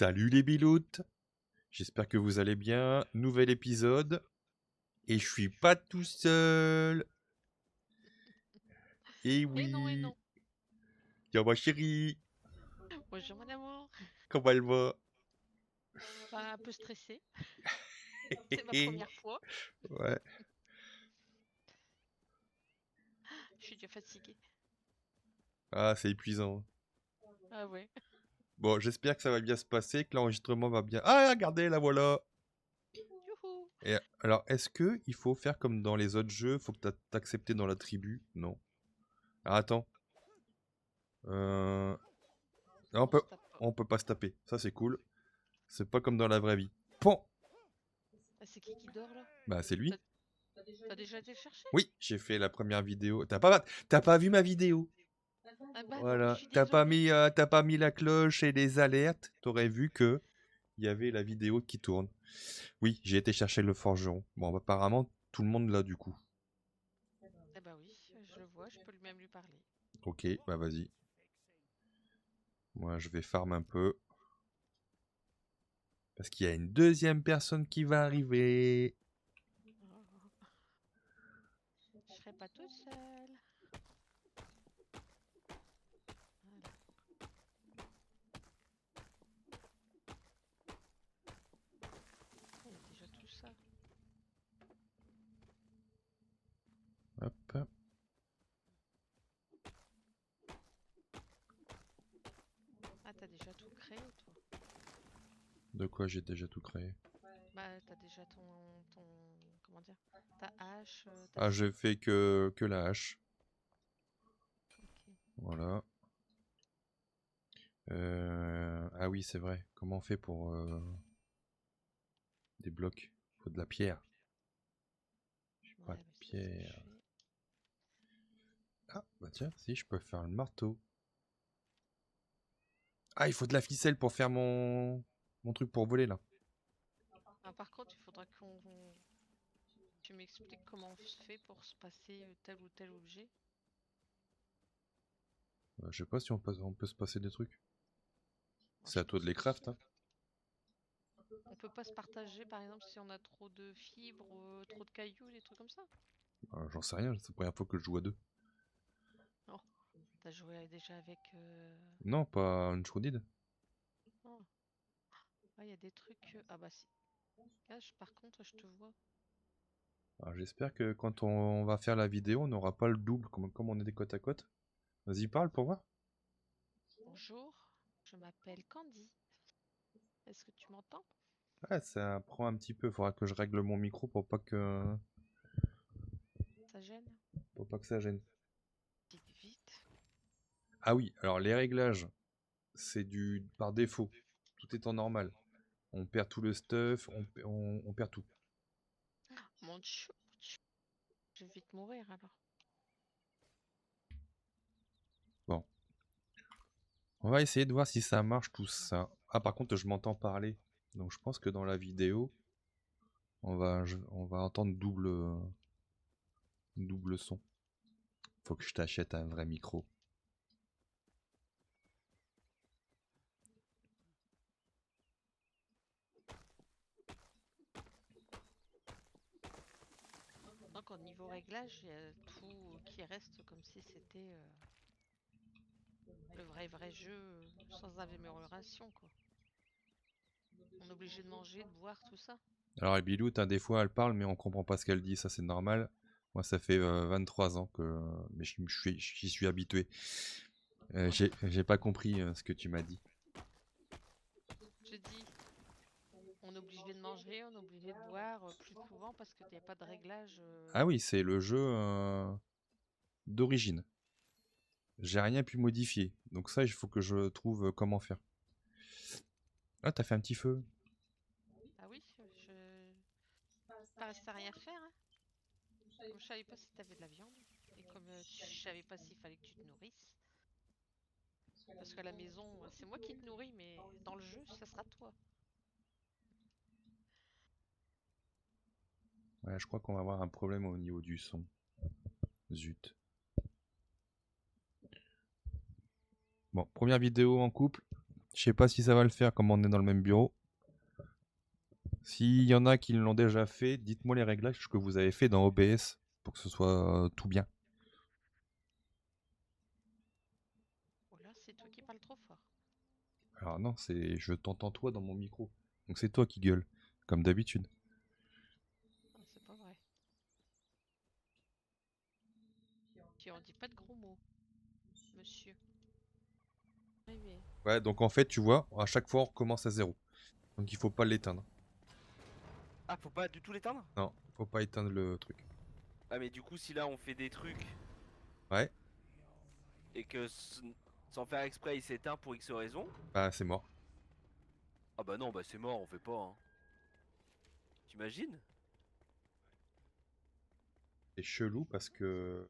Salut les biloutes, j'espère que vous allez bien. Nouvel épisode et je suis pas tout seul. Eh Et non, et oui, non. y'a ma chérie, Bonjour mon amour. comment elle va? Bah, un peu stressée. C'est ma première fois. Ouais, Je suis déjà fatiguée. ah c'est épuisant. Ah ouais. Bon, j'espère que ça va bien se passer, que l'enregistrement va bien. Ah, regardez, la voilà. Youhou. Et alors, est-ce que il faut faire comme dans les autres jeux, faut que t'acceptes dans la tribu? Non. Ah, attends, euh... ah, On se tape pas. on peut pas se taper, ça c'est cool. C'est pas comme dans la vraie vie. Pon. Ah, c'est qui dort là? Bah c'est T'as lui. t'as déjà été le chercher? Oui, j'ai fait la première vidéo. T'as pas vu ma vidéo? Ah bah non, je Voilà. suis T'as pas mis, désolée. t'as pas mis la cloche et les alertes. T'aurais vu que il y avait la vidéo qui tourne. Oui, j'ai été chercher le forgeron. Bon, bah, apparemment, tout le monde l'a du coup. Eh bah oui, je le vois, je peux même lui parler. Ok, bah vas-y. Moi, je vais farm un peu. Parce qu'il y a une deuxième personne qui va arriver. Oh, je serai pas toute seule. Voilà. Ah, il y a déjà tout ça. Hop. Ah, t'as déjà tout créé toi. De quoi j'ai déjà tout créé? Bah, t'as déjà ton... Comment dire? Ta hache, ta Ah, j'ai scie. fait que la hache. Ok. Voilà. Ah oui, c'est vrai. Comment on fait pour des blocs? Faut de la pierre. J'ai pas de Ouais, bah c'est ce que je pierre. fais. Ah, bah tiens, si, je peux faire le marteau. Ah, il faut de la ficelle pour faire mon truc pour voler, là. Ah, par contre, il faudra tu m'expliques comment on se fait pour se passer tel ou tel objet. Je sais pas si on peut se passer des trucs. Alors, C'est je à toi de pense les que si. craft, hein. On peut pas se partager, par exemple, si on a trop de fibres, trop de cailloux, des trucs comme ça. J'en sais rien, c'est la première fois que je joue à deux. Non. T'as joué déjà avec. Non, pas Uncharted. Oh. Ah, il y a des trucs. Ah bah si. Là, par contre, je te vois. Alors, j'espère que quand on va faire la vidéo, on n'aura pas le double, comme on est des côte à côte. Vas-y, parle pour voir. Bonjour, je m'appelle Candy. Est-ce que tu m'entends? Ouais, ça prend un petit peu, faudra que je règle mon micro Ça gêne? pour pas que ça gêne. Vite, vite. Ah oui, alors les réglages, c'est du par défaut. Tout est en normal. On perd tout le stuff, on perd tout. Mon Dieu, je vais vite mourir alors. Bon, on va essayer de voir si ça marche tout ça. Ah, par contre, je m'entends parler. Donc je pense que dans la vidéo, on va entendre double son. Faut que je t'achète un vrai micro. Donc, au niveau réglage, il y a tout qui reste comme si c'était le vrai jeu sans amélioration, quoi. On est obligé de manger, de boire, tout ça. Alors, les Bilout, hein, des fois, elle parle, mais on comprend pas ce qu'elle dit. Ça, c'est normal. Moi, ça fait 23 ans que. Mais j'y suis habitué. J'ai pas compris ce que tu m'as dit. Je dis, on est obligé de manger, on est obligé de boire plus souvent parce qu'il n'y a pas de réglage. Ah oui, c'est le jeu d'origine. J'ai rien pu modifier. Donc ça, il faut que je trouve comment faire. Ah, t'as fait un petit feu. Ah oui, je pas resté à rien faire, hein. Comme je savais pas si tu avais de la viande et comme je savais pas s'il fallait que tu te nourrisses. Parce qu'à la maison, c'est moi qui te nourris, mais dans le jeu, ça sera toi. Ouais, je crois qu'on va avoir un problème au niveau du son. Zut. Bon, première vidéo en couple. Je sais pas si ça va le faire comme on est dans le même bureau. S'il y en a qui l'ont déjà fait, dites-moi les réglages que vous avez fait dans OBS pour que ce soit tout bien. Oh là, c'est toi qui parles trop fort. Alors non, c'est je t'entends toi dans mon micro. Donc c'est toi qui gueule, comme d'habitude. Ah, c'est pas vrai. Puis on dit pas de gros mots, monsieur. Arrivé. Ouais, donc en fait, tu vois, à chaque fois on recommence à zéro. Donc il faut pas l'éteindre. Ah, faut pas du tout l'éteindre? Non, faut pas éteindre le truc. Ah, mais du coup, si là on fait des trucs Ouais, et que sans faire exprès il s'éteint pour X raison. bah c'est mort. Ah bah non, bah c'est mort, on fait pas, hein. T'imagines? C'est chelou parce que...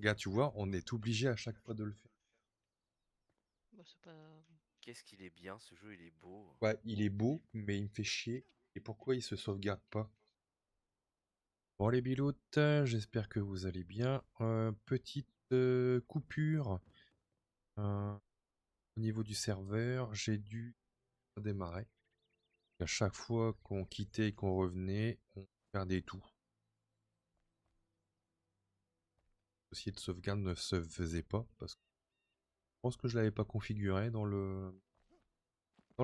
Gars, tu vois, on est obligé à chaque fois de le faire. Bah, c'est pas. Qu'est-ce qu'il est bien, ce jeu, il est beau. Ouais, il est beau, mais il me fait chier. Et pourquoi il se sauvegarde pas? Bon les biloutes, j'espère que vous allez bien. Petite coupure au niveau du serveur, j'ai dû redémarrer. À chaque fois qu'on quittait et qu'on revenait, on perdait tout. Le dossier de sauvegarde ne se faisait pas parce que je pense que je l'avais pas configuré dans le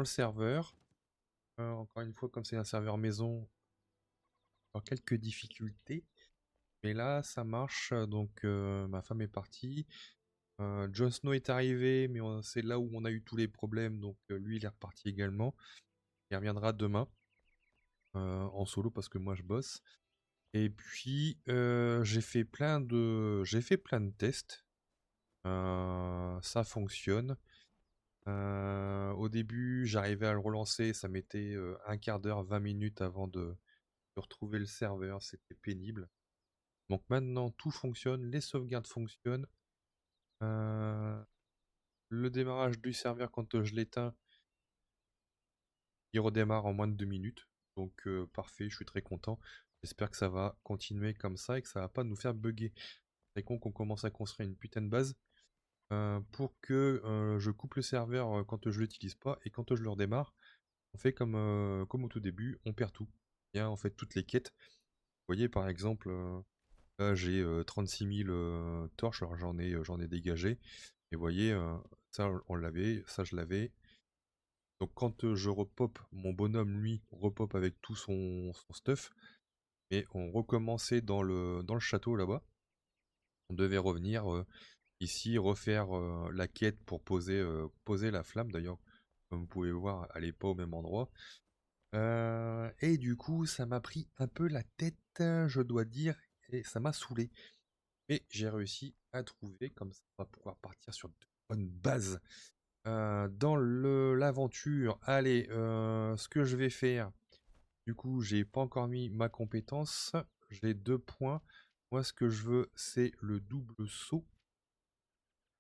serveur. Encore une fois, comme c'est un serveur maison, encore quelques difficultés. Mais là, ça marche. Donc, ma femme est partie. Jon Snow est arrivé, mais c'est là où on a eu tous les problèmes. Donc, lui, il est reparti également. Il reviendra demain en solo parce que moi, je bosse. Et puis, j'ai fait plein de tests. Ça fonctionne. Au début, j'arrivais à le relancer, ça mettait un quart d'heure, 20 minutes avant de retrouver le serveur, c'était pénible. Donc maintenant, tout fonctionne, les sauvegardes fonctionnent. Euh, le démarrage du serveur, quand je l'éteins, il redémarre en moins de 2 minutes. Donc parfait, je suis très content. J'espère que ça va continuer comme ça et que ça va pas nous faire bugger. C'est con qu'on commence à construire une putain de base pour que je coupe le serveur quand je l'utilise pas et quand je le redémarre, on fait comme au tout début, on perd tout. Bien, en fait, toutes les quêtes. Vous voyez, par exemple, là, j'ai 36 000 torches, alors j'en ai dégagé. Et vous voyez, ça, on l'avait, ça, je l'avais. Donc, quand je repop, mon bonhomme, lui, repop avec tout son stuff. Et on recommençait dans le château, là-bas. On devait revenir ici, refaire la quête pour poser la flamme. D'ailleurs, comme vous pouvez voir, elle n'est pas au même endroit. Et du coup, ça m'a pris un peu la tête, je dois dire, et ça m'a saoulé. Mais j'ai réussi à trouver, comme ça on va pouvoir partir sur de bonnes bases dans l'aventure. Allez, ce que je vais faire, du coup, j'ai pas encore mis ma compétence, j'ai 2 points. Moi, ce que je veux, c'est le double saut.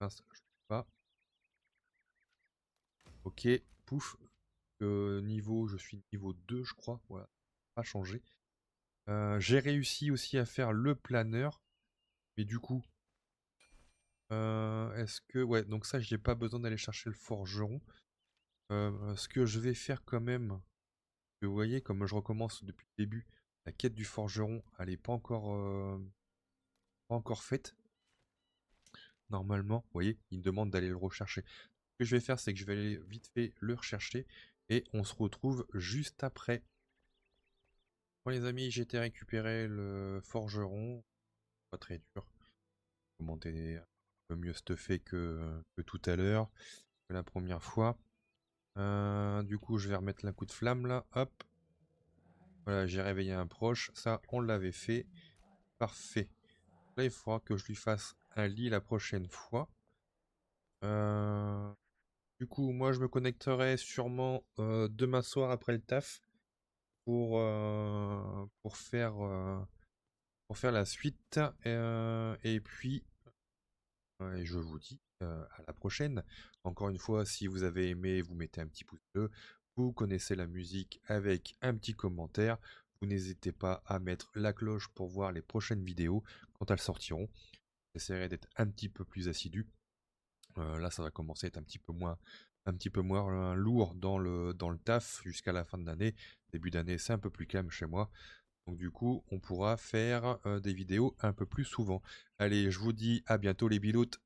Mince, je peux pas. Ok, pouf. Niveau, je suis niveau 2, je crois. Voilà, pas changé. J'ai réussi aussi à faire le planeur. Mais du coup, est-ce que... Ouais, donc ça, j'ai pas besoin d'aller chercher le forgeron. Ce que je vais faire quand même, que vous voyez, comme je recommence depuis le début, la quête du forgeron, elle est pas encore faite. Normalement, vous voyez, il me demande d'aller le rechercher. Ce que je vais faire, c'est que je vais aller vite fait le rechercher. Et on se retrouve juste après. Bon les amis, j'ai été récupérer le forgeron. Pas très dur. Commenter un peu mieux stuffé que tout à l'heure, que la première fois. Du coup, je vais remettre un coup de flamme là. Hop. Voilà, j'ai réveillé un proche. Ça, on l'avait fait. Parfait. Là, il faudra que je lui fasse un lit la prochaine fois. Euh, du coup, moi, je me connecterai sûrement demain soir après le taf pour faire la suite. Et puis, et je vous dis à la prochaine. Encore une fois, si vous avez aimé, vous mettez un petit pouce bleu. Vous connaissez la musique avec un petit commentaire. Vous n'hésitez pas à mettre la cloche pour voir les prochaines vidéos quand elles sortiront. J'essaierai d'être un petit peu plus assidu. Là, ça va commencer à être un petit peu moins lourd dans le taf jusqu'à la fin de l'année. Début d'année, c'est un peu plus calme chez moi. Donc du coup, on pourra faire des vidéos un peu plus souvent. Allez, je vous dis à bientôt les biloutes.